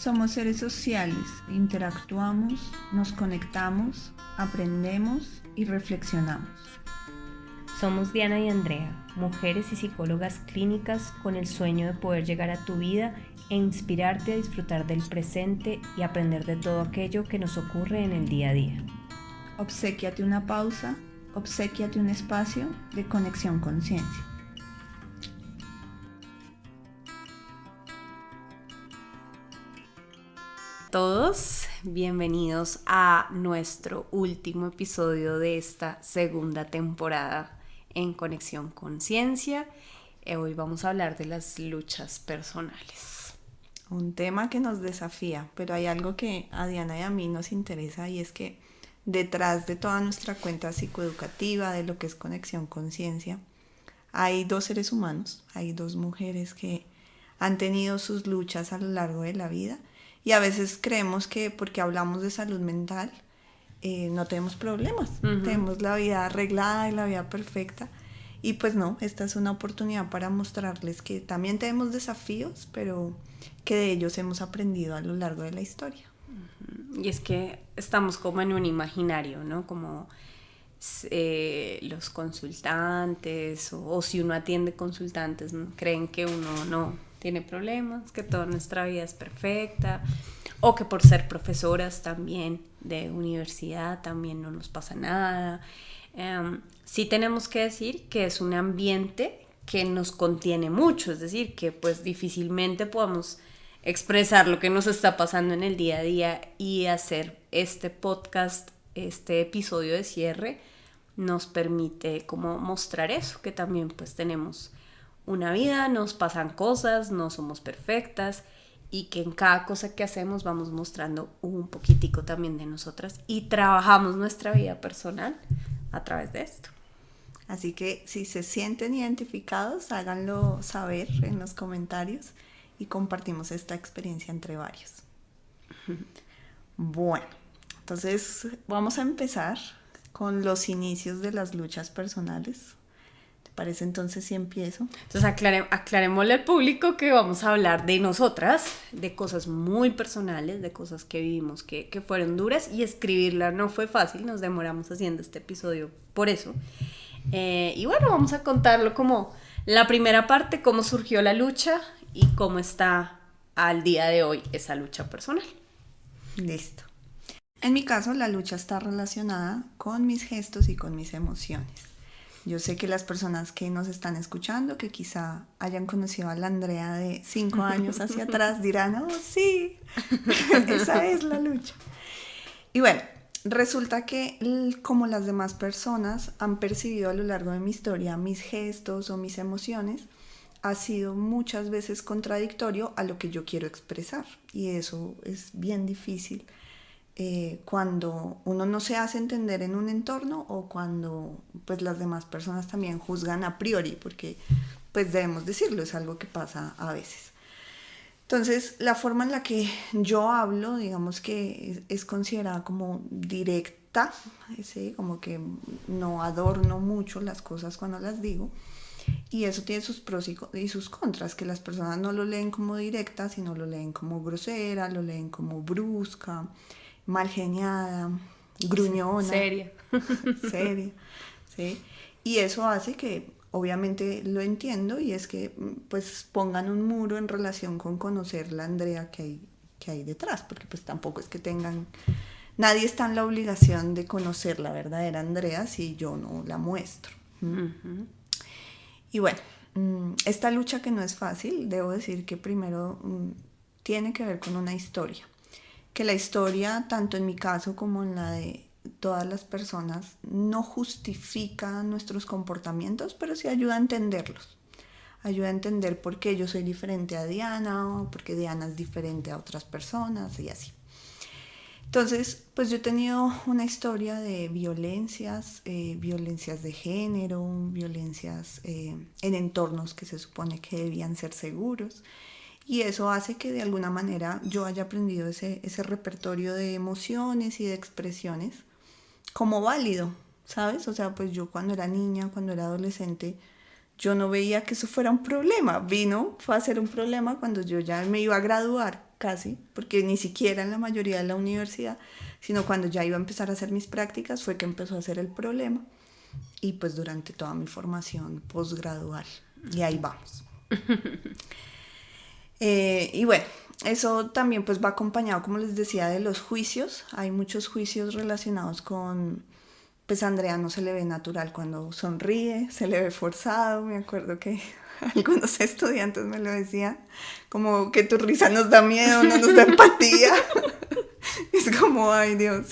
Somos seres sociales, interactuamos, nos conectamos, aprendemos y reflexionamos. Somos Diana y Andrea, mujeres y psicólogas clínicas con el sueño de poder llegar a tu vida e inspirarte a disfrutar del presente y aprender de todo aquello que nos ocurre en el día a día. Obséquiate una pausa, obséquiate un espacio de conexión conciencia. Todos, bienvenidos a nuestro último episodio de esta segunda temporada en Conexión Conciencia. Hoy vamos a hablar de las luchas personales. Un tema que nos desafía, pero hay algo que a Diana y a mí nos interesa y es que detrás de toda nuestra cuenta psicoeducativa de lo que es Conexión Conciencia, hay dos seres humanos, hay dos mujeres que han tenido sus luchas a lo largo de la vida. Y a veces creemos que porque hablamos de salud mental no tenemos problemas, tenemos la vida arreglada y la vida perfecta. Y pues no, esta es una oportunidad para mostrarles que también tenemos desafíos, pero que de ellos hemos aprendido a lo largo de la historia. Y es que estamos como en un imaginario, ¿no? Como los consultantes o si uno atiende consultantes, ¿no? Creen que uno no tiene problemas, que toda nuestra vida es perfecta, o que por ser profesoras también de universidad también no nos pasa nada. Sí tenemos que decir que es un ambiente que nos contiene mucho, es decir, que pues difícilmente podamos expresar lo que nos está pasando en el día a día, y hacer este podcast, este episodio de cierre, nos permite como mostrar eso, que también pues tenemos una vida, nos pasan cosas, no somos perfectas, y que en cada cosa que hacemos vamos mostrando un poquitico también de nosotras y trabajamos nuestra vida personal a través de esto. Así que si se sienten identificados, háganlo saber en los comentarios y compartimos esta experiencia entre varios. Bueno, entonces vamos a empezar con los inicios de las luchas personales. ¿Parece entonces si empiezo? Entonces aclarémosle al público que vamos a hablar de nosotras, de cosas muy personales, de cosas que vivimos que fueron duras, y escribirla no fue fácil, nos demoramos haciendo este episodio por eso. Y bueno, vamos a contarlo como la primera parte, cómo surgió la lucha y cómo está al día de hoy esa lucha personal. Listo. En mi caso, la lucha está relacionada con mis gestos y con mis emociones. Yo sé que las personas que nos están escuchando, que quizá hayan conocido a la Andrea de 5 años hacia atrás, dirán, oh sí, esa es la lucha. Y bueno, resulta que como las demás personas han percibido a lo largo de mi historia mis gestos o mis emociones, ha sido muchas veces contradictorio a lo que yo quiero expresar. Y eso es bien difícil. Cuando uno no se hace entender en un entorno, o cuando pues las demás personas también juzgan a priori, porque pues debemos decirlo, es algo que pasa a veces. Entonces la forma en la que yo hablo, digamos que es considerada como directa, ¿sí? Como que no adorno mucho las cosas cuando las digo, y eso tiene sus pros y sus contras, que las personas no lo leen como directa, sino lo leen como grosera, lo leen como brusca, mal geniada, gruñona, seria, ¿sí? Y eso hace que, obviamente lo entiendo, y es que pues pongan un muro en relación con conocer la Andrea que hay detrás, porque pues tampoco es que nadie está en la obligación de conocer la verdadera Andrea si yo no la muestro. Y bueno, esta lucha, que no es fácil, debo decir que primero tiene que ver con una historia. Que la historia, tanto en mi caso como en la de todas las personas, no justifica nuestros comportamientos, pero sí ayuda a entenderlos. Ayuda a entender por qué yo soy diferente a Diana, o por qué Diana es diferente a otras personas, y así. Entonces, pues yo he tenido una historia de violencias de género, violencias en entornos que se supone que debían ser seguros. Y eso hace que de alguna manera yo haya aprendido ese repertorio de emociones y de expresiones como válido, ¿sabes? O sea, pues yo cuando era niña, cuando era adolescente, yo no veía que eso fuera un problema. Fue a ser un problema cuando yo ya me iba a graduar casi, porque ni siquiera en la mayoría de la universidad, sino cuando ya iba a empezar a hacer mis prácticas fue que empezó a ser el problema, y pues durante toda mi formación posgradual, y ahí vamos. Y bueno, eso también pues va acompañado, como les decía, de los juicios. Hay muchos juicios relacionados con, pues a Andrea no se le ve natural cuando sonríe, se le ve forzado. Me acuerdo que algunos estudiantes me lo decían, como que tu risa nos da miedo, no nos da empatía. Es como, ay Dios.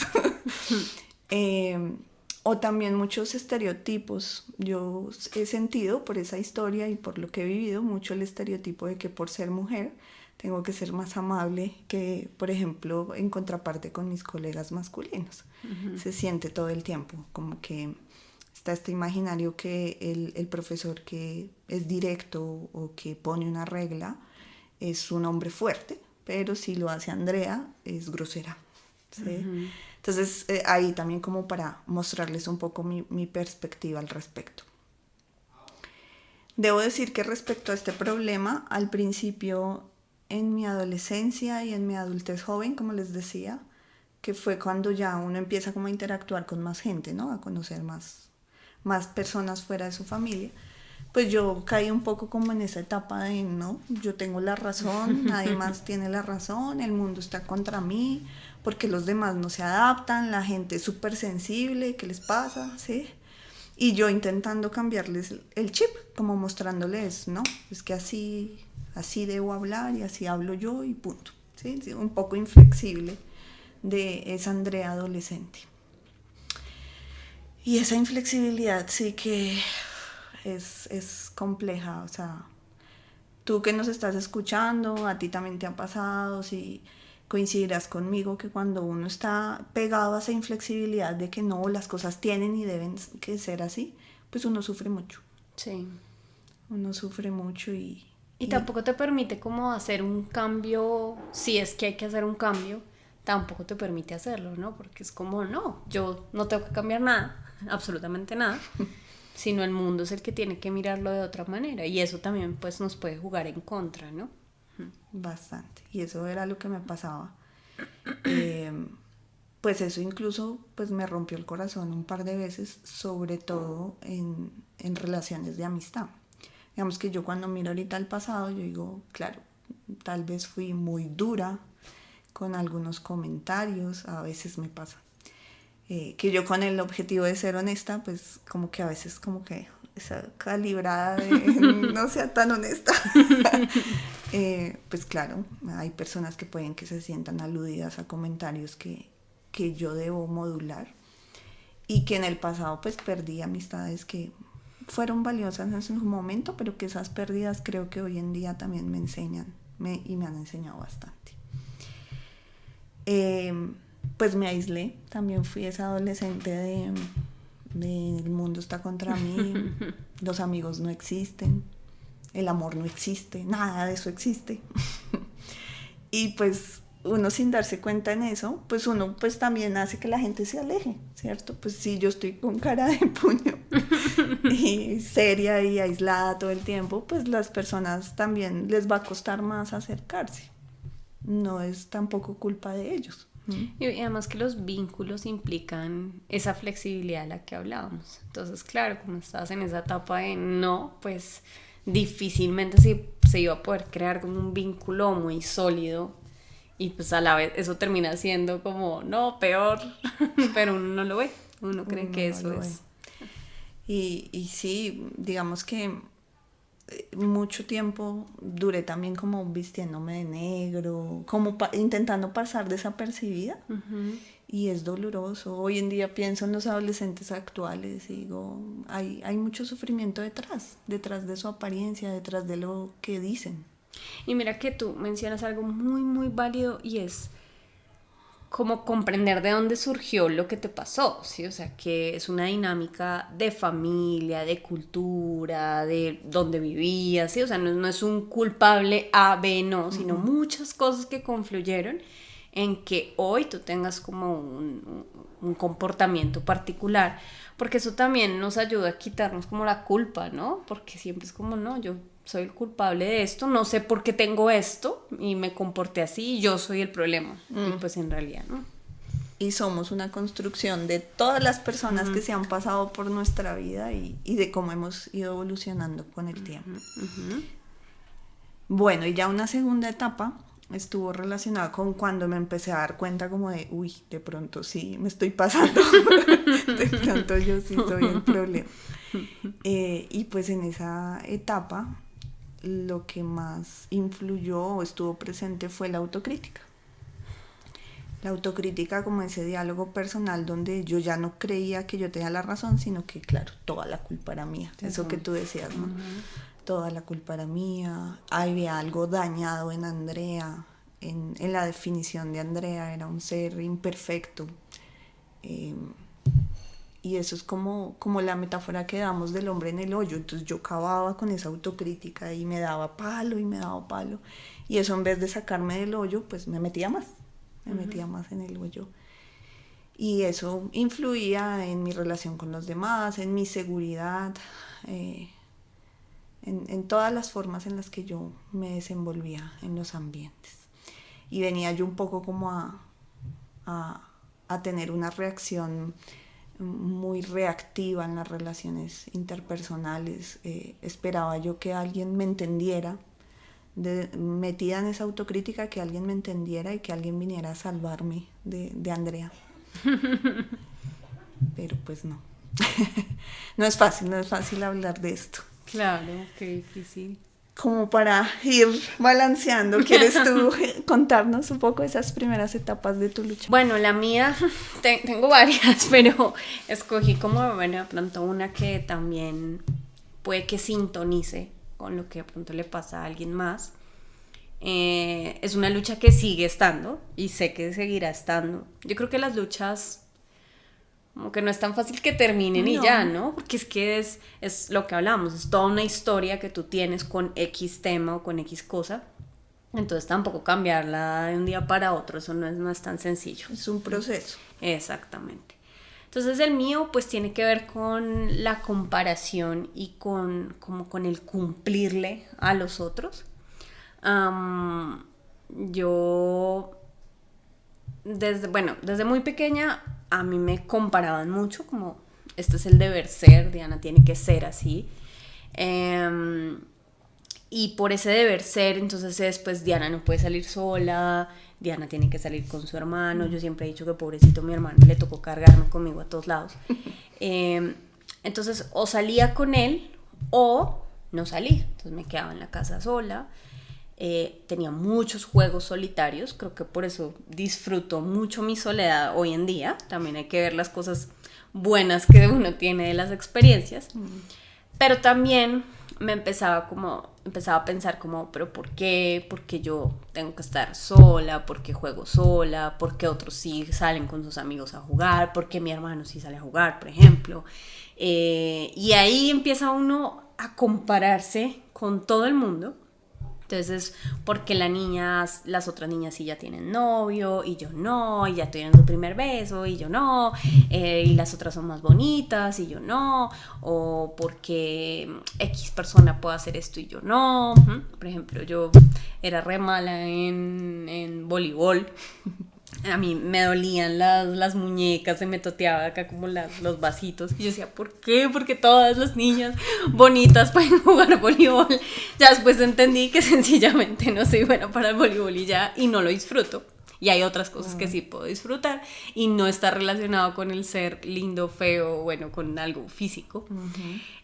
O también muchos estereotipos. Yo he sentido por esa historia y por lo que he vivido mucho el estereotipo de que por ser mujer tengo que ser más amable que, por ejemplo, en contraparte con mis colegas masculinos. Uh-huh. Se siente todo el tiempo, como que está este imaginario que el profesor que es directo o que pone una regla es un hombre fuerte, pero si lo hace Andrea es grosera. ¿Sí? Uh-huh. Entonces ahí también como para mostrarles un poco mi perspectiva al respecto. Debo decir que respecto a este problema, al principio en mi adolescencia y en mi adultez joven, como les decía, que fue cuando ya uno empieza como a interactuar con más gente, ¿no? A conocer más personas fuera de su familia, pues yo caí un poco como en esa etapa de, no, yo tengo la razón, nadie más tiene la razón, el mundo está contra mí, porque los demás no se adaptan, la gente es súper sensible, ¿qué les pasa? ¿Sí? Y yo intentando cambiarles el chip, como mostrándoles, no, es que así debo hablar y así hablo yo y punto. ¿Sí? Un poco inflexible de esa Andrea adolescente. Y esa inflexibilidad sí que es compleja, o sea, tú que nos estás escuchando, a ti también te ha pasado, si coincidirás conmigo que cuando uno está pegado a esa inflexibilidad de que no, las cosas tienen y deben que ser así, pues uno sufre mucho. Sí. Uno sufre mucho y tampoco te permite como hacer un cambio, si es que hay que hacer un cambio, tampoco te permite hacerlo, ¿no? Porque es como, no, yo no tengo que cambiar nada, absolutamente nada, sino el mundo es el que tiene que mirarlo de otra manera, y eso también pues nos puede jugar en contra, ¿no? Bastante, y eso era lo que me pasaba. Pues eso incluso pues me rompió el corazón un par de veces, sobre todo en relaciones de amistad. Digamos que yo cuando miro ahorita al pasado, yo digo, claro, tal vez fui muy dura con algunos comentarios, a veces me pasa. Que yo con el objetivo de ser honesta, pues como que a veces como que esa calibrada de no sea tan honesta. Pues claro, hay personas que pueden que se sientan aludidas a comentarios que yo debo modular y que en el pasado pues perdí amistades que fueron valiosas en su momento, pero que esas pérdidas creo que hoy en día también me enseñan y me han enseñado bastante. Pues me aislé, también fui esa adolescente de el mundo está contra mí, los amigos no existen, el amor no existe, nada de eso existe. Y pues uno sin darse cuenta en eso, pues uno pues también hace que la gente se aleje, ¿cierto? Pues si yo estoy con cara de puño y seria y aislada todo el tiempo, pues las personas también les va a costar más acercarse. No es tampoco culpa de ellos. Y además que los vínculos implican esa flexibilidad de la que hablábamos. Entonces, claro, como estás en esa etapa de no, pues difícilmente se iba a poder crear como un vínculo muy sólido, y pues a la vez eso termina siendo como, no, peor, pero uno no lo ve, uno cree que eso es. Y sí, digamos que mucho tiempo duré también como vistiéndome de negro, como intentando pasar desapercibida. Uh-huh. Y es doloroso. Hoy en día pienso en los adolescentes actuales y digo, hay mucho sufrimiento detrás de su apariencia, detrás de lo que dicen. Y mira que tú mencionas algo muy, muy válido, y es como comprender de dónde surgió lo que te pasó, ¿sí? O sea, que es una dinámica de familia, de cultura, de dónde vivías, ¿sí? O sea, no es un culpable A, B, no, sino muchas cosas que confluyeron en que hoy tú tengas como un comportamiento particular, porque eso también nos ayuda a quitarnos como la culpa, ¿no? Porque siempre es como, no, yo soy el culpable de esto, no sé por qué tengo esto y me comporté así y yo soy el problema. Y pues en realidad no. Y somos una construcción de todas las personas que se han pasado por nuestra vida y de cómo hemos ido evolucionando con el tiempo. Bueno, y ya una segunda etapa estuvo relacionada con cuando me empecé a dar cuenta como de, uy, de pronto sí me estoy pasando, de pronto yo sí soy el problema. Y pues en esa etapa lo que más influyó o estuvo presente fue la autocrítica. La autocrítica como ese diálogo personal donde yo ya no creía que yo tenía la razón, sino que claro, toda la culpa era mía. Eso que tú decías, ¿no? Toda la culpa era mía. Había algo dañado en Andrea. En la definición de Andrea era un ser imperfecto. Y eso es como la metáfora que damos del hombre en el hoyo. Entonces yo cavaba con esa autocrítica y me daba palo y me daba palo. Y eso en vez de sacarme del hoyo, pues me metía más. Me metía más en el hoyo. Y eso influía en mi relación con los demás, en mi seguridad, en todas las formas en las que yo me desenvolvía en los ambientes. Y venía yo un poco como a tener una reacción muy reactiva en las relaciones interpersonales. Esperaba yo que alguien me entendiera, metida en esa autocrítica, que alguien me entendiera y que alguien viniera a salvarme de Andrea. Pero pues no. No es fácil hablar de esto. Claro, qué difícil. Como para ir balanceando, ¿quieres tú contarnos un poco esas primeras etapas de tu lucha? Bueno, la mía, tengo varias, pero escogí como, bueno, de pronto una que también puede que sintonice con lo que de pronto le pasa a alguien más. Es una lucha que sigue estando y sé que seguirá estando. Yo creo que las luchas como que no es tan fácil que terminen y ya, ¿no? Porque es que es lo que hablamos, es toda una historia que tú tienes con X tema o con X cosa. Entonces tampoco cambiarla de un día para otro, eso no es tan sencillo. Es un proceso. Exactamente. Entonces el mío pues tiene que ver con la comparación y como con el cumplirle a los otros. Yo desde muy pequeña a mí me comparaban mucho, como este es el deber ser, Diana tiene que ser así. Y por ese deber ser, entonces pues Diana no puede salir sola, Diana tiene que salir con su hermano. Yo siempre he dicho que pobrecito mi hermano, le tocó cargarme conmigo a todos lados. Entonces o salía con él o no salía, entonces me quedaba en la casa sola. Tenía muchos juegos solitarios, creo que por eso disfruto mucho mi soledad hoy en día. También hay que ver las cosas buenas que uno tiene de las experiencias. Pero también me empezaba a pensar como, pero ¿por qué? ¿Por qué yo tengo que estar sola? ¿Por qué juego sola? ¿Por qué otros sí salen con sus amigos a jugar? ¿Por qué mi hermano sí sale a jugar, por ejemplo? Y ahí empieza uno a compararse con todo el mundo. Entonces, porque las otras niñas sí ya tienen novio y yo no, y ya tienen su primer beso y yo no, y las otras son más bonitas y yo no, o porque X persona puede hacer esto y yo no. Por ejemplo, yo era re mala en voleibol. A mí me dolían las muñecas, se me toteaba acá como los vasitos. Y yo decía, ¿por qué? Porque todas las niñas bonitas pueden jugar voleibol. Ya después entendí que sencillamente no soy buena para el voleibol y ya, y no lo disfruto. Y hay otras cosas que sí puedo disfrutar y no está relacionado con el ser lindo, feo, bueno, con algo físico.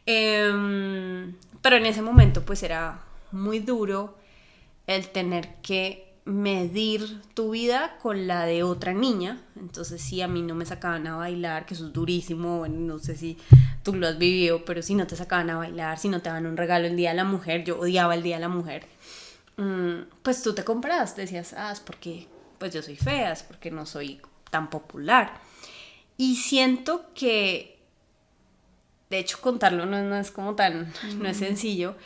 Pero en ese momento pues era muy duro el tener que medir tu vida con la de otra niña. Entonces si a mí no me sacaban a bailar, que eso es durísimo, bueno, no sé si tú lo has vivido, pero si no te sacaban a bailar, si no te daban un regalo el Día de la Mujer, yo odiaba el Día de la Mujer, pues tú te comparabas, decías, es porque pues yo soy fea, es porque no soy tan popular. Y siento que, de hecho contarlo no es como tan, no es sencillo,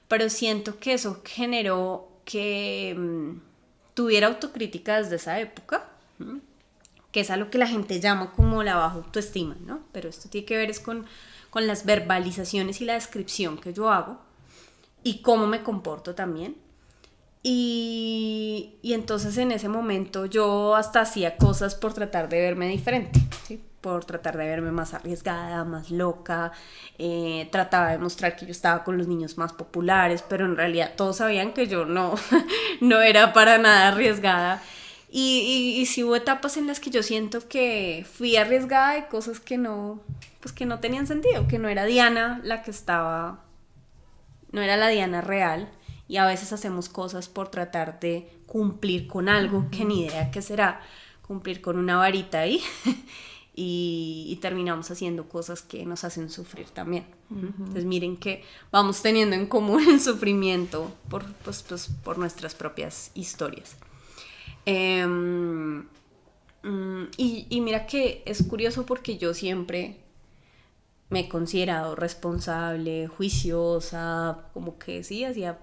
pero siento que eso generó que tuviera autocrítica desde esa época, que es a lo que la gente llama como la baja autoestima, ¿no? Pero esto tiene que ver es con las verbalizaciones y la descripción que yo hago. y cómo me comporto también. Y entonces en ese momento yo hasta hacía cosas por tratar de verme diferente, ¿sí? Por tratar de verme más arriesgada, más loca, trataba de mostrar que yo estaba con los niños más populares, pero en realidad todos sabían que yo no, no era para nada arriesgada. Y sí hubo etapas en las que yo siento que fui arriesgada de cosas que no, pues que no tenían sentido, que no era Diana la que estaba, no era la Diana real, y a veces hacemos cosas por tratar de cumplir con algo que ni idea qué será, cumplir con una varita ahí y terminamos haciendo cosas que nos hacen sufrir también. Entonces miren que vamos teniendo en común el sufrimiento por nuestras propias historias. Y mira que es curioso porque yo siempre me he considerado responsable, juiciosa, como que sí, hacía,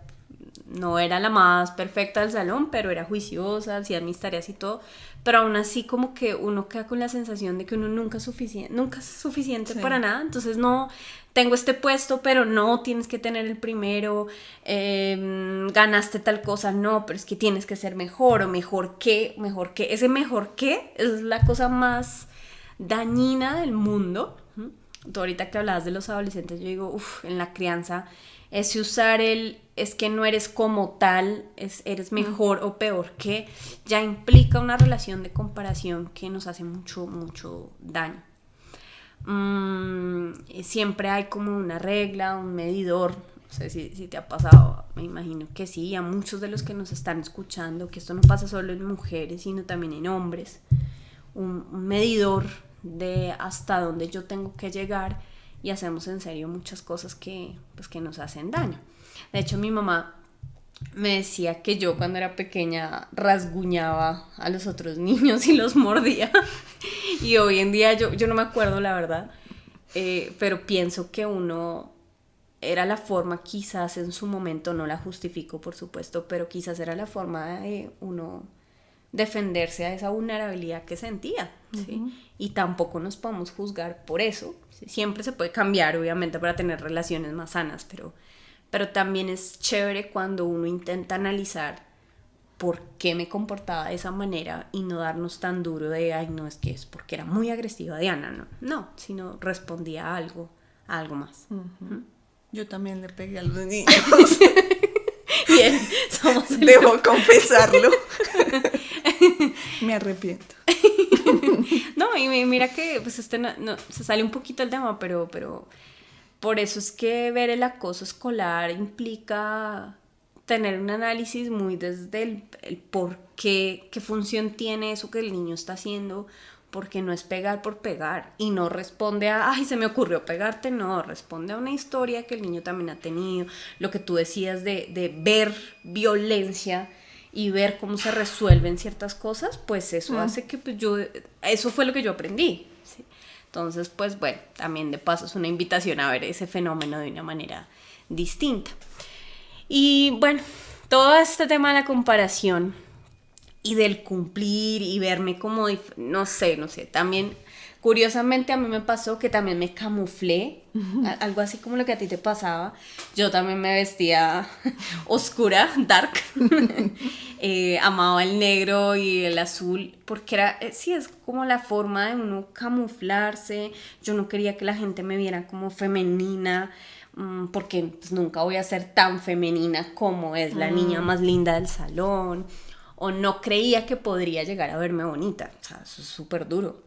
no era la más perfecta del salón, pero era juiciosa, hacía mis tareas y todo, pero aún así como que uno queda con la sensación de que uno nunca es suficiente Sí. para nada, entonces no, tengo este puesto, pero no, tienes que tener el primero, ganaste tal cosa, no, pero es que tienes que ser mejor o mejor que, ese mejor que es la cosa más dañina del mundo. Tú ahorita que hablabas de los adolescentes, yo digo, uff, en la crianza, ese usar es que no eres como tal, eres mejor o peor que, ya implica una relación de comparación que nos hace mucho, mucho daño. Siempre hay como una regla, un medidor, no sé si te ha pasado, me imagino que sí, a muchos de los que nos están escuchando, que esto no pasa solo en mujeres, sino también en hombres, un medidor de hasta dónde yo tengo que llegar, y hacemos en serio muchas cosas que nos hacen daño. De hecho, mi mamá me decía que yo cuando era pequeña rasguñaba a los otros niños y los mordía. Y hoy en día yo no me acuerdo la verdad, pero pienso que uno era la forma, quizás en su momento, no la justifico por supuesto, pero quizás era la forma de uno defenderse a esa vulnerabilidad que sentía, ¿sí? Y tampoco nos podemos juzgar por eso. Siempre se puede cambiar, obviamente, para tener relaciones más sanas, pero también es chévere cuando uno intenta analizar por qué me comportaba de esa manera y no darnos tan duro de, ay, no, es que es porque era muy agresiva Diana, no, sino respondía a algo más. Yo también le pegué a los niños. Bien, Debo confesarlo. Me arrepiento. No, y mira que pues no, se sale un poquito el tema, pero por eso es que ver el acoso escolar implica tener un análisis muy desde el por qué función tiene eso que el niño está haciendo, porque no es pegar por pegar y no responde a, ay, se me ocurrió pegarte, no, responde a una historia que el niño también ha tenido, lo que tú decías de ver violencia y ver cómo se resuelven ciertas cosas, pues eso hace que pues, eso fue lo que yo aprendí, ¿sí? Entonces, pues bueno, también de paso es una invitación a ver ese fenómeno de una manera distinta. Y bueno, todo este tema de la comparación y del cumplir y verme como, no sé, también curiosamente a mí me pasó que también me camuflé, algo así como lo que a ti te pasaba. Yo también me vestía oscura, dark, amaba el negro y el azul, porque era, sí, es como la forma de uno camuflarse. Yo no quería que la gente me viera como femenina, porque pues, nunca voy a ser tan femenina como es la niña más linda del salón, o no creía que podría llegar a verme bonita, o sea, eso es súper duro.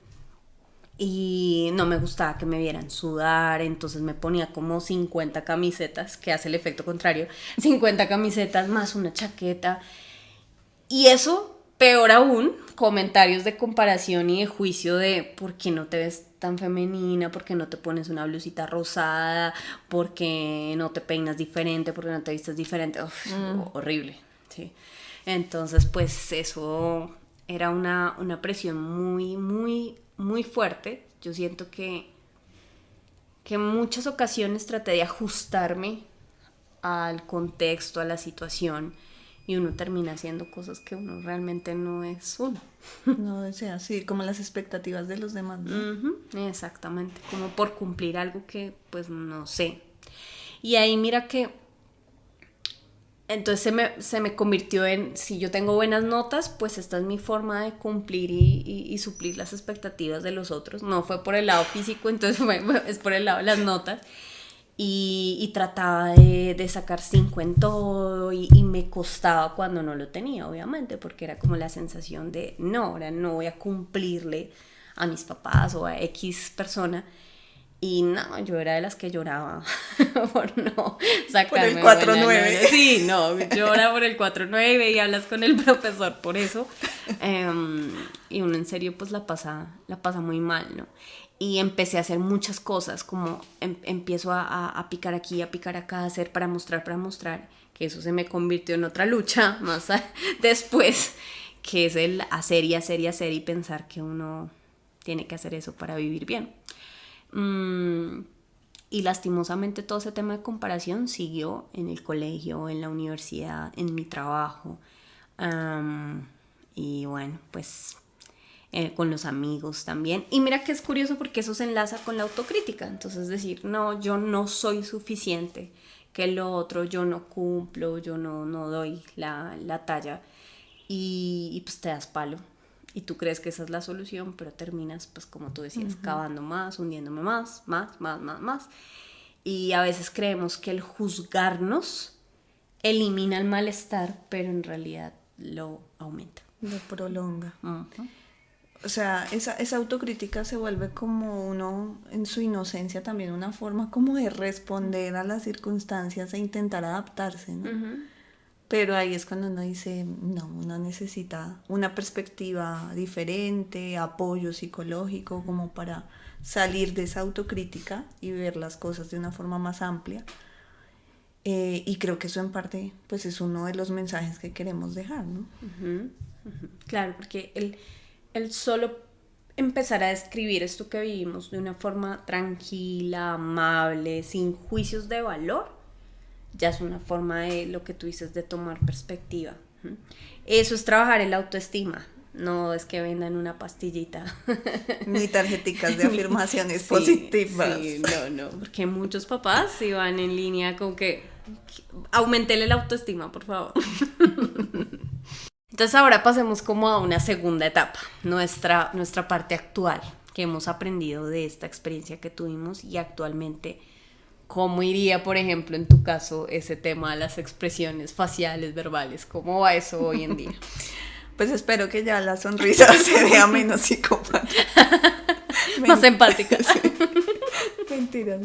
Y no me gustaba que me vieran sudar, entonces me ponía como 50 camisetas, que hace el efecto contrario, 50 camisetas más una chaqueta. Y eso, peor aún, comentarios de comparación y de juicio de por qué no te ves tan femenina, por qué no te pones una blusita rosada, por qué no te peinas diferente, por qué no te vistes diferente. Uf, horrible, sí. Entonces, pues eso era una presión muy, muy, muy fuerte. Yo siento que en muchas ocasiones traté de ajustarme al contexto, a la situación, y uno termina haciendo cosas que uno realmente no es uno. No desea, sí, como las expectativas de los demás, ¿no? Exactamente, como por cumplir algo que pues no sé. Y ahí mira que Entonces se me convirtió en, si yo tengo buenas notas, pues esta es mi forma de cumplir y suplir las expectativas de los otros. No fue por el lado físico, entonces es por el lado de las notas. Y trataba de sacar 5 en todo y me costaba cuando no lo tenía, obviamente, porque era como la sensación de, no, ahora no voy a cumplirle a mis papás o a X persona. Y no, yo era de las que lloraba por no sacarme por el buena 4.9. nota. Sí, no, llora por el 4.9 y hablas con el profesor por eso. Y uno en serio pues la pasa muy mal, ¿no? Y empecé a hacer muchas cosas, como empiezo a picar aquí, a picar acá, a hacer para mostrar, que eso se me convirtió en otra lucha más después, que es el hacer y hacer y hacer y pensar que uno tiene que hacer eso para vivir bien. Y lastimosamente todo ese tema de comparación siguió en el colegio, en la universidad, en mi trabajo. Y bueno, pues con los amigos también. Y mira que es curioso porque eso se enlaza con la autocrítica. Entonces decir, no, yo no soy suficiente, que lo otro yo no cumplo, yo no doy la talla. Y pues te das palo. Y tú crees que esa es la solución, pero terminas, pues como tú decías, cavando más, hundiéndome más. Y a veces creemos que el juzgarnos elimina el malestar, pero en realidad lo aumenta. Lo prolonga. Uh-huh. O sea, esa autocrítica se vuelve como uno, en su inocencia también, una forma como de responder a las circunstancias e intentar adaptarse, ¿no? Uh-huh. Pero ahí es cuando uno dice, no, uno necesita una perspectiva diferente, apoyo psicológico, como para salir de esa autocrítica y ver las cosas de una forma más amplia. Y creo que eso en parte, pues es uno de los mensajes que queremos dejar, ¿no? Uh-huh. Uh-huh. Claro, porque el solo empezar a describir esto que vivimos de una forma tranquila, amable, sin juicios de valor, ya es una forma de lo que tú dices, de tomar perspectiva. Eso es trabajar en la autoestima. No es que vendan una pastillita. Ni tarjeticas de afirmaciones positivas. Sí, no. Porque muchos papás sí van en línea con que aumentele la autoestima, por favor. Entonces ahora pasemos como a una segunda etapa. Nuestra parte actual, que hemos aprendido de esta experiencia que tuvimos y actualmente... ¿Cómo iría, por ejemplo, en tu caso, ese tema de las expresiones faciales, verbales? ¿Cómo va eso hoy en día? Pues espero que ya la sonrisa se vea menos psicópata. Más empática. Sí. Mentiras.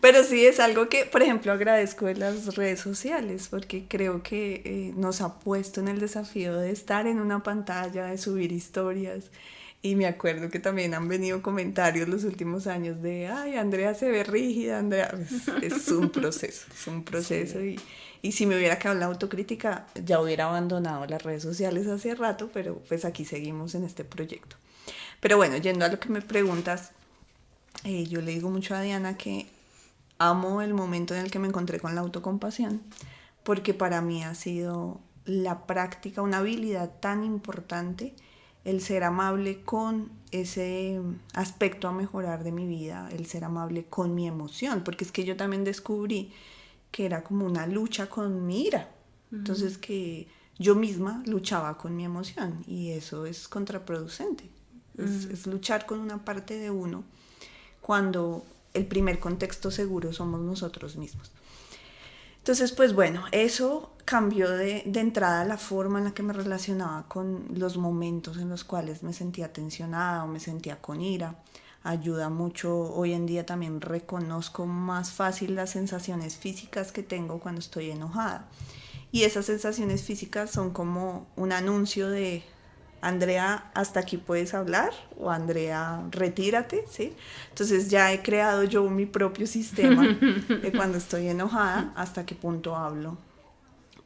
Pero sí es algo que, por ejemplo, agradezco de las redes sociales, porque creo que nos ha puesto en el desafío de estar en una pantalla, de subir historias. Y me acuerdo que también han venido comentarios los últimos años de, ay, Andrea se ve rígida, Andrea. Es un proceso, Sí. Y si me hubiera quedado en la autocrítica, ya hubiera abandonado las redes sociales hace rato, pero pues aquí seguimos en este proyecto. Pero bueno, yendo a lo que me preguntas, yo le digo mucho a Diana que amo el momento en el que me encontré con la autocompasión, porque para mí ha sido la práctica, una habilidad tan importante, el ser amable con ese aspecto a mejorar de mi vida, el ser amable con mi emoción, porque es que yo también descubrí que era como una lucha con mi ira, entonces que yo misma luchaba con mi emoción y eso es contraproducente, es luchar con una parte de uno cuando el primer contexto seguro somos nosotros mismos. Entonces, pues bueno, eso cambió de entrada la forma en la que me relacionaba con los momentos en los cuales me sentía tensionada o me sentía con ira. Ayuda mucho, hoy en día también reconozco más fácil las sensaciones físicas que tengo cuando estoy enojada. Y esas sensaciones físicas son como un anuncio de, Andrea, hasta aquí puedes hablar, o Andrea, retírate, ¿sí? Entonces ya he creado yo mi propio sistema de cuando estoy enojada, hasta qué punto hablo.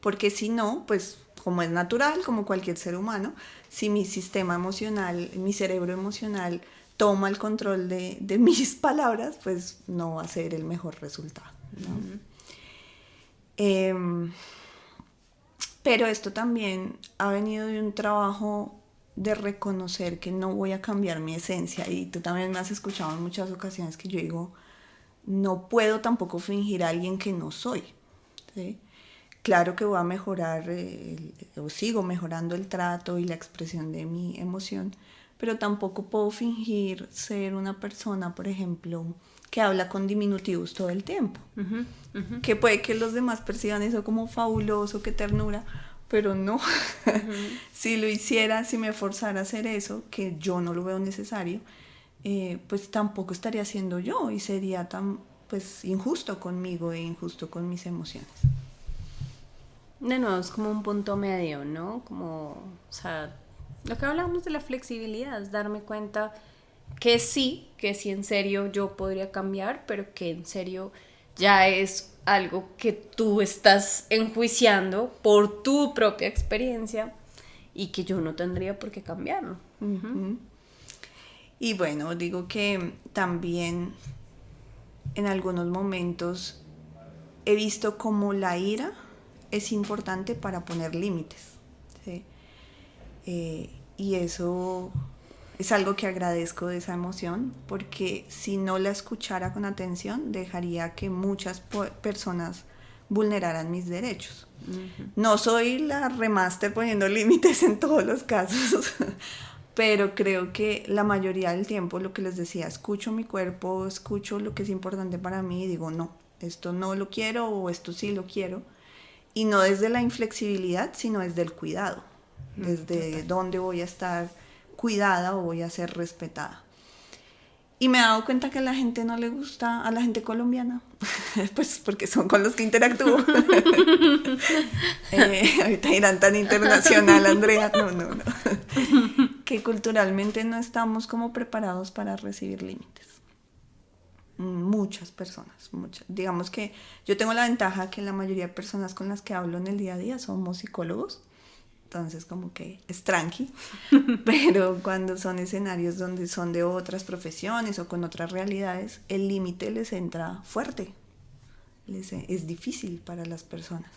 Porque si no, pues como es natural, como cualquier ser humano, si mi sistema emocional, mi cerebro emocional toma el control de mis palabras, pues no va a ser el mejor resultado, ¿no? Pero esto también ha venido de un trabajo de reconocer que no voy a cambiar mi esencia, y tú también me has escuchado en muchas ocasiones que yo digo, no puedo tampoco fingir a alguien que no soy, ¿sí? Claro que voy a mejorar o sigo mejorando el trato y la expresión de mi emoción, pero tampoco puedo fingir ser una persona, por ejemplo, que habla con diminutivos todo el tiempo. Ujú, ujú, Que puede que los demás perciban eso como fabuloso, qué ternura, pero no. ujú. Si lo hiciera, si me forzara a hacer eso, que yo no lo veo necesario, pues tampoco estaría siendo yo y sería tan pues injusto conmigo e injusto con mis emociones. De nuevo, es como un punto medio, ¿no? Como, o sea, lo que hablamos de la flexibilidad, es darme cuenta que sí en serio yo podría cambiar, pero que en serio ya es algo que tú estás enjuiciando por tu propia experiencia y que yo no tendría por qué cambiarlo. Uh-huh. Y bueno, digo que también en algunos momentos he visto como la ira es importante para poner límites. ¿Sí? Y eso es algo que agradezco de esa emoción, porque si no la escuchara con atención, dejaría que muchas personas vulneraran mis derechos. Uh-huh. No soy la remaster poniendo límites en todos los casos, pero creo que la mayoría del tiempo, lo que les decía, escucho mi cuerpo, escucho lo que es importante para mí y digo, no, esto no lo quiero o esto sí lo quiero. Y no desde la inflexibilidad, sino desde el cuidado, desde Total. dónde voy a estar cuidada o voy a ser respetada. Y me he dado cuenta que a la gente no le gusta, a la gente colombiana, pues porque son con los que interactúo. Ahorita dirán tan internacional, Andrea. No, no, no. Que culturalmente no estamos como preparados para recibir límites. Muchas personas, muchas. Digamos que yo tengo la ventaja que la mayoría de personas con las que hablo en el día a día somos psicólogos, entonces como que es tranqui, pero cuando son escenarios donde son de otras profesiones o con otras realidades, el límite les entra fuerte, es difícil para las personas.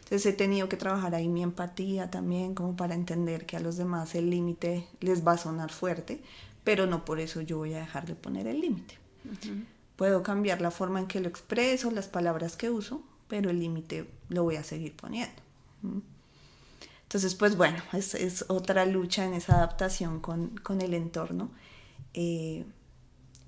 Entonces he tenido que trabajar ahí mi empatía también, como para entender que a los demás el límite les va a sonar fuerte, pero no por eso yo voy a dejar de poner el límite. Uh-huh. Puedo cambiar la forma en que lo expreso, las palabras que uso, pero el límite lo voy a seguir poniendo. Entonces, pues bueno, es otra lucha en esa adaptación con el entorno. Eh,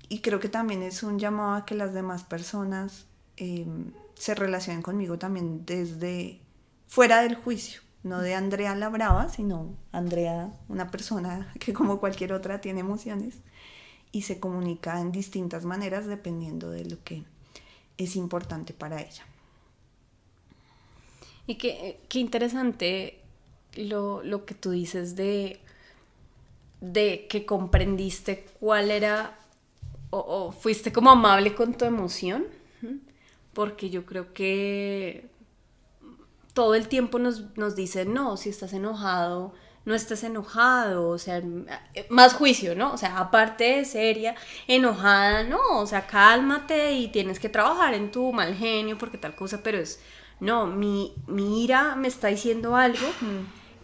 y creo que también es un llamado a que las demás personas se relacionen conmigo también desde fuera del juicio, no de Andrea la brava, sino Andrea, una persona que como cualquier otra tiene emociones y se comunica en distintas maneras dependiendo de lo que es importante para ella. Y qué interesante lo que tú dices de que comprendiste cuál era o fuiste como amable con tu emoción, porque yo creo que todo el tiempo nos dicen, no, si estás enojado, no estés enojado, o sea, más juicio, ¿no? O sea, aparte de seria, enojada, no, o sea, cálmate y tienes que trabajar en tu mal genio porque tal cosa, pero es, no, mi ira me está diciendo algo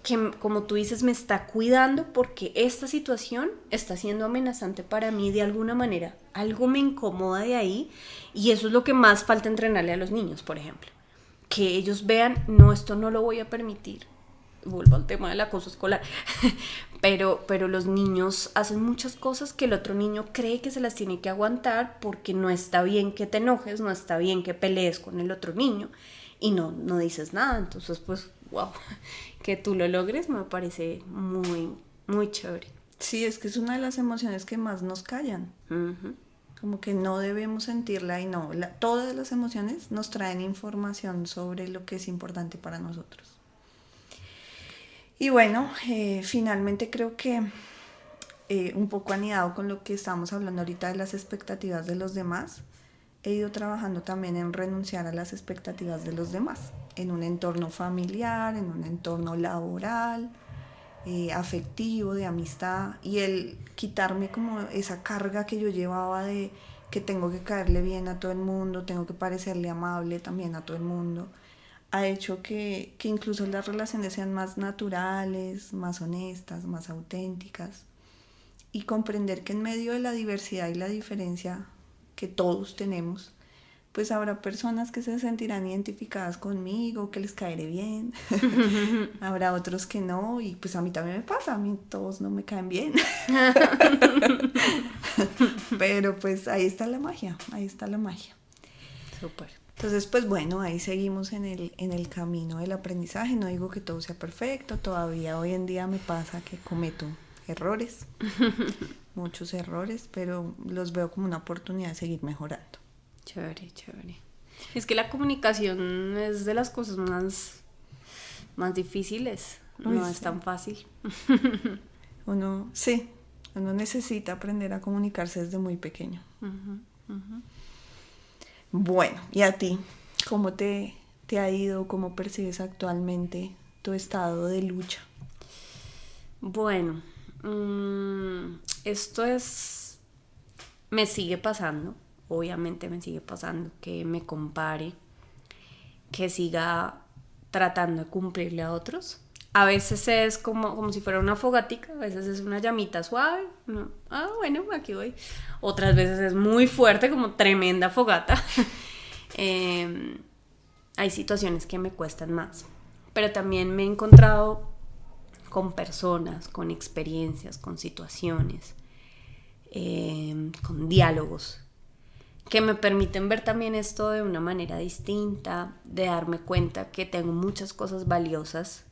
que, como tú dices, me está cuidando porque esta situación está siendo amenazante para mí de alguna manera, algo me incomoda de ahí y eso es lo que más falta entrenarle a los niños, por ejemplo. Que ellos vean, no, esto no lo voy a permitir. Vuelvo al tema del acoso escolar. pero los niños hacen muchas cosas que el otro niño cree que se las tiene que aguantar porque no está bien que te enojes, no está bien que pelees con el otro niño y no dices nada. Entonces, pues, wow, que tú lo logres me parece muy, muy chévere. Sí, es que es una de las emociones que más nos callan. Uh-huh. Como que no debemos sentirla y no. Todas las emociones nos traen información sobre lo que es importante para nosotros. Y bueno, finalmente creo que un poco anidado con lo que estamos hablando ahorita de las expectativas de los demás, he ido trabajando también en renunciar a las expectativas de los demás, en un entorno familiar, en un entorno laboral, afectivo, de amistad, y el quitarme como esa carga que yo llevaba de que tengo que caerle bien a todo el mundo, tengo que parecerle amable también a todo el mundo, ha hecho que incluso las relaciones sean más naturales, más honestas, más auténticas, y comprender que en medio de la diversidad y la diferencia que todos tenemos, pues habrá personas que se sentirán identificadas conmigo, que les caeré bien. Habrá otros que no, y pues a mí también me pasa, a mí todos no me caen bien. Pero pues ahí está la magia, ahí está la magia. Súper. Entonces, pues bueno, ahí seguimos en el camino del aprendizaje. No digo que todo sea perfecto, todavía hoy en día me pasa que cometo errores, muchos errores, pero los veo como una oportunidad de seguir mejorando. Chévere, chévere. Es que la comunicación es de las cosas más difíciles, no es tan fácil. Uno necesita aprender a comunicarse desde muy pequeño. Bueno, ¿y a ti? ¿Cómo te ha ido? ¿Cómo percibes actualmente tu estado de lucha? Bueno, esto me sigue pasando, obviamente me sigue pasando que me compare, que siga tratando de cumplirle a otros. A veces es como si fuera una fogatica, a veces es una llamita suave, ¿no? Bueno, aquí voy. Otras veces es muy fuerte, como tremenda fogata. Hay situaciones que me cuestan más, pero también me he encontrado con personas, con experiencias, con situaciones, con diálogos que me permiten ver también esto de una manera distinta, de darme cuenta que tengo muchas cosas valiosas,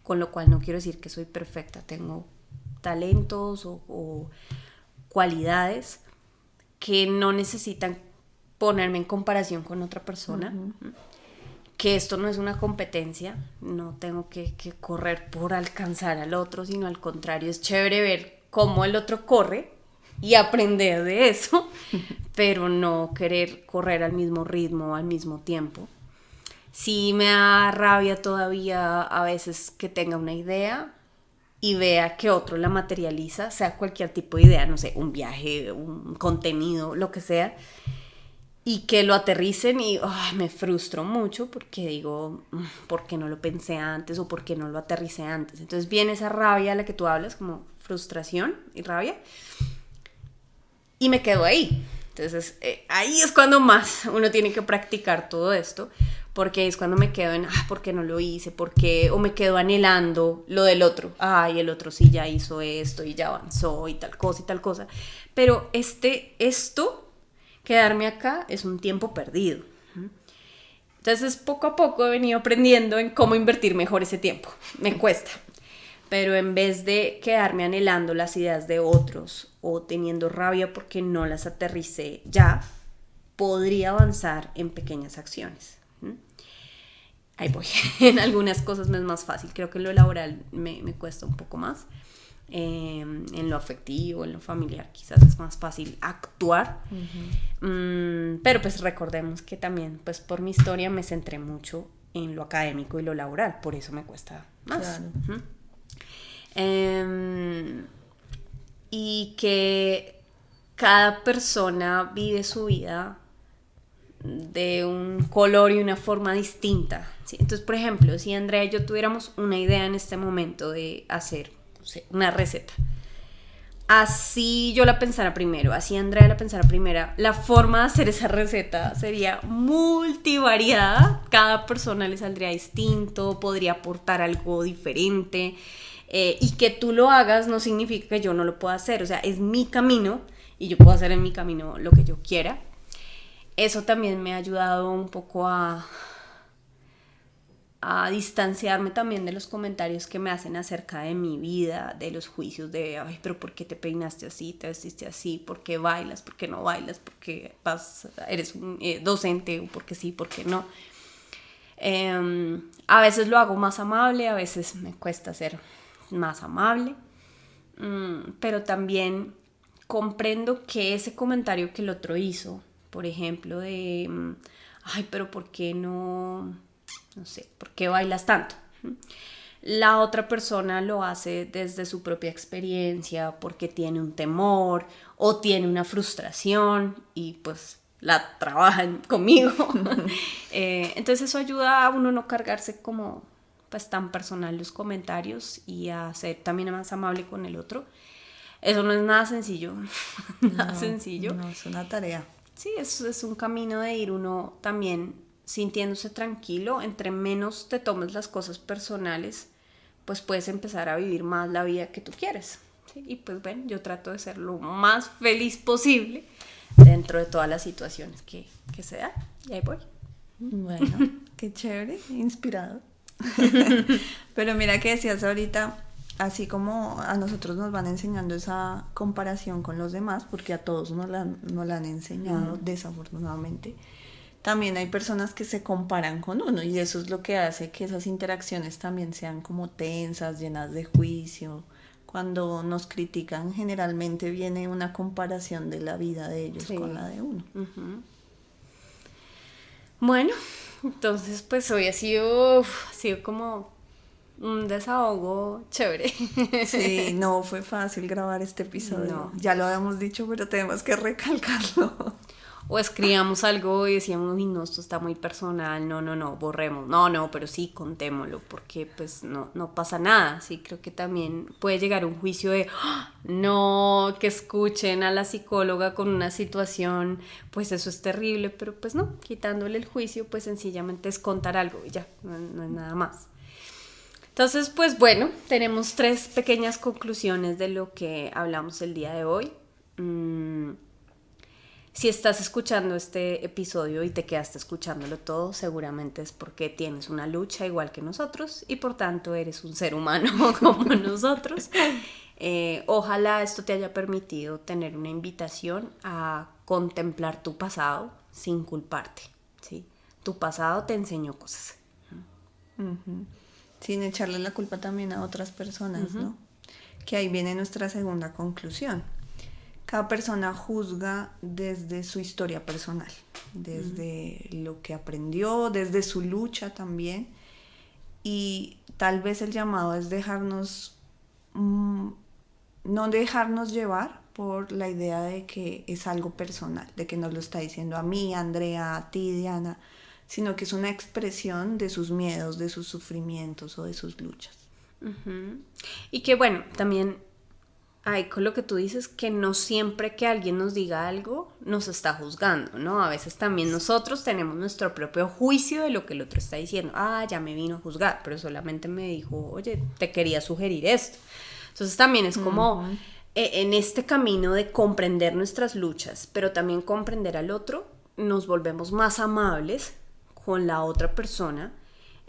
con lo cual no quiero decir que soy perfecta, tengo talentos o cualidades que no necesitan ponerme en comparación con otra persona, que esto no es una competencia, no tengo que correr por alcanzar al otro, sino al contrario, es chévere ver cómo el otro corre y aprender de eso, pero no querer correr al mismo ritmo, al mismo tiempo. Sí me da rabia todavía a veces que tenga una idea y vea que otro la materializa, sea cualquier tipo de idea, no sé, un viaje, un contenido, lo que sea, y que lo aterricen y me frustro mucho porque digo, ¿por qué no lo pensé antes o por qué no lo aterricé antes? Entonces viene esa rabia a la que tú hablas, como frustración y rabia, y me quedo ahí. Entonces ahí es cuando más uno tiene que practicar todo esto, porque es cuando me quedo en, ¿por qué no lo hice? ¿Por qué? O me quedo anhelando lo del otro. El otro sí ya hizo esto y ya avanzó y tal cosa. Pero quedarme acá es un tiempo perdido. Entonces poco a poco he venido aprendiendo en cómo invertir mejor ese tiempo. Me cuesta. Pero en vez de quedarme anhelando las ideas de otros o teniendo rabia porque no las aterricé ya, podría avanzar en pequeñas acciones. Ahí voy. En algunas cosas me es más fácil. Creo que en lo laboral me cuesta un poco más. En lo afectivo, en lo familiar, quizás es más fácil actuar. Pero pues recordemos que también, pues por mi historia me centré mucho en lo académico y lo laboral. Por eso me cuesta más. Claro. Y que cada persona vive su vida de un color y una forma distinta, ¿sí? Entonces, por ejemplo, si Andrea y yo tuviéramos una idea en este momento de hacer, no sé, una receta, así yo la pensara primero, así Andrea la pensara primera, la forma de hacer esa receta sería multivariada, cada persona le saldría distinto, podría aportar algo diferente, y que tú lo hagas no significa que yo no lo pueda hacer, o sea, es mi camino y yo puedo hacer en mi camino lo que yo quiera. Eso también me ha ayudado un poco a distanciarme también de los comentarios que me hacen acerca de mi vida, de los juicios de, pero ¿por qué te peinaste así, te vestiste así? ¿Por qué bailas? ¿Por qué no bailas? ¿Por qué eres un docente? ¿O por qué sí, por qué no? A veces lo hago más amable, a veces me cuesta ser más amable, pero también comprendo que ese comentario que el otro hizo, por ejemplo, de, pero ¿por qué no sé, ¿por qué bailas tanto? La otra persona lo hace desde su propia experiencia, porque tiene un temor o tiene una frustración y pues la trabajan conmigo. Entonces eso ayuda a uno no cargarse como pues tan personal los comentarios y a ser también más amable con el otro. Eso no es nada sencillo, nada sencillo. No, es una tarea. Sí, es un camino de ir uno también sintiéndose tranquilo. Entre menos te tomes las cosas personales, pues puedes empezar a vivir más la vida que tú quieres. ¿Sí? Y pues bueno, yo trato de ser lo más feliz posible dentro de todas las situaciones que se dan. Y ahí voy. Bueno, qué chévere, inspirado. Pero mira que decías ahorita, así como a nosotros nos van enseñando esa comparación con los demás, porque a todos nos la han enseñado, desafortunadamente, también hay personas que se comparan con uno y eso es lo que hace que esas interacciones también sean como tensas, llenas de juicio. Cuando nos critican, generalmente viene una comparación de la vida de ellos con la de uno. Bueno, entonces pues hoy ha sido como un desahogo chévere. Sí, no fue fácil grabar este episodio. No. Ya lo habíamos dicho, pero tenemos que recalcarlo. O escribíamos algo y decíamos, uy, no, esto está muy personal, no, borremos. No, pero sí, contémoslo, porque pues no pasa nada. Sí, creo que también puede llegar un juicio de, ¡ah! No, que escuchen a la psicóloga con una situación, pues eso es terrible, pero pues no, quitándole el juicio, pues sencillamente es contar algo y ya, no es nada más. Entonces, pues bueno, tenemos 3 pequeñas conclusiones de lo que hablamos el día de hoy. Si estás escuchando este episodio y te quedaste escuchándolo todo, seguramente es porque tienes una lucha igual que nosotros y por tanto eres un ser humano como nosotros. Ojalá esto te haya permitido tener una invitación a contemplar tu pasado sin culparte, ¿sí? Tu pasado te enseñó cosas. Sin echarle la culpa también a otras personas, ¿no? Que ahí viene nuestra segunda conclusión. Cada persona juzga desde su historia personal, desde lo que aprendió, desde su lucha también. Y tal vez el llamado es no dejarnos llevar por la idea de que es algo personal, de que nos lo está diciendo a mí, a Andrea, a ti, Diana, sino que es una expresión de sus miedos, de sus sufrimientos o de sus luchas. Y que bueno, también hay con lo que tú dices, que no siempre que alguien nos diga algo nos está juzgando, ¿no? A veces también nosotros tenemos nuestro propio juicio de lo que el otro está diciendo. Ya me vino a juzgar, pero solamente me dijo, oye, te quería sugerir esto. Entonces también es como en este camino de comprender nuestras luchas, pero también comprender al otro, nos volvemos más amables con la otra persona.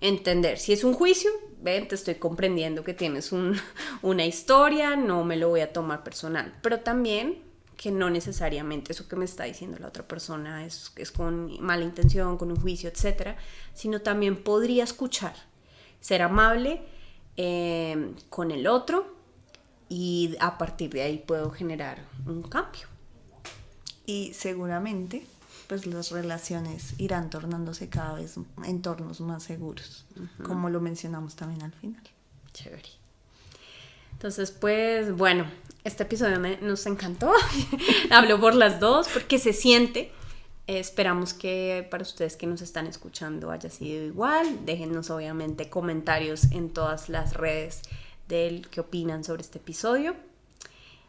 Entender, si es un juicio, ven, te estoy comprendiendo que tienes una historia, no me lo voy a tomar personal, pero también que no necesariamente eso que me está diciendo la otra persona es con mala intención, con un juicio, etcétera, sino también podría escuchar, ser amable con el otro y a partir de ahí puedo generar un cambio. Y seguramente pues las relaciones irán tornándose cada vez entornos más seguros, como lo mencionamos también al final. Chévere. Entonces, pues, bueno, este episodio nos encantó. Hablo por las dos porque se siente. Esperamos que para ustedes que nos están escuchando haya sido igual. Déjennos obviamente comentarios en todas las redes del que opinan sobre este episodio.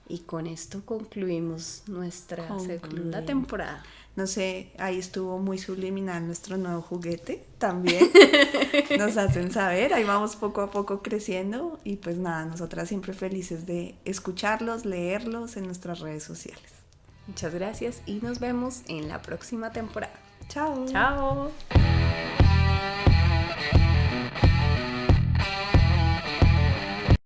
Y con esto concluimos nuestra segunda temporada. No sé, ahí estuvo muy subliminal nuestro nuevo juguete también. Nos hacen saber, ahí vamos poco a poco creciendo y pues nada, nosotras siempre felices de escucharlos, leerlos en nuestras redes sociales. Muchas gracias y nos vemos en la próxima temporada. Chao. Chao.